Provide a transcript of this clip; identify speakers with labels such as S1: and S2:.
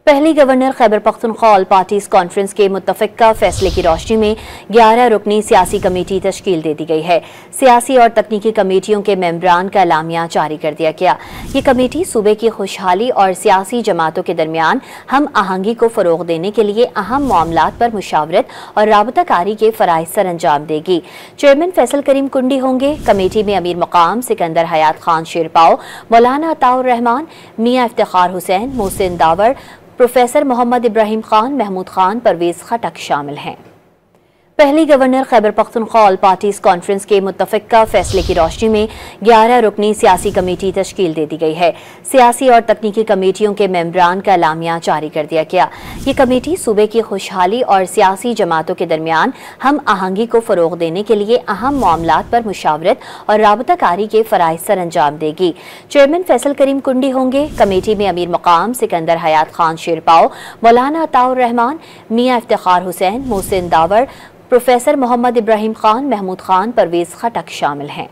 S1: पहली governor Khyber Pakhtunkhwa all parties conference के मुत्तफ़िका फैसले की रोशनी में 11 रुकनी सियासी कमेटी तश्कील दे दी गई है। सियासी और तकनीकी कमेटियों के मेंबरान का एलामिया जारी कर दिया गया। ये कमेटी सूबे की खुशहाली और सियासी जमातों के दरमियान हम आहंगी को फ़रोग़ देने के लिए अहम मामलात पर मुशावरत और राबताकारी के फ़राइज़ सर अंजाम देगी। चेयरमैन फैसल करीम कुंडी होंगे। कमेटी में अमीर मकाम सिकंदर हयात खान शेरपाओ, मौलाना अताउर रहमान, मियाँ इफ्तिखार हुसैन, मोहसिन दावर, प्रोफेसर मोहम्मद इब्राहिम खान, महमूद खान, परवेज खटक शामिल हैं। पहली governor Khyber Pakhtunkhwa all parties conference के मुत्तफ़िका फैसले की रोशनी में 11 रुकनी सियासी कमेटी तश्कील दे दी गई है। सियासी और तकनीकी कमेटियों के मेंबरान का एलामिया जारी कर दिया गया। ये कमेटी सूबे की खुशहाली और सियासी जमातों के दरमियान हम आहंगी को फ़रोग़ देने के लिए अहम मामलात पर मुशावरत और राबताकारी के फ़राइज़ सर अंजाम देगी। चेयरमैन फैसल करीम कुंडी होंगे। कमेटी में अमीर मकाम सिकंदर हयात खान शेरपाओ, मौलाना अताउर रहमान, मियाँ इफ्तिखार हुसैन, मोहसिन दावर, प्रोफेसर मोहम्मद इब्राहिम खान, महमूद खान, परवेज खटक शामिल हैं।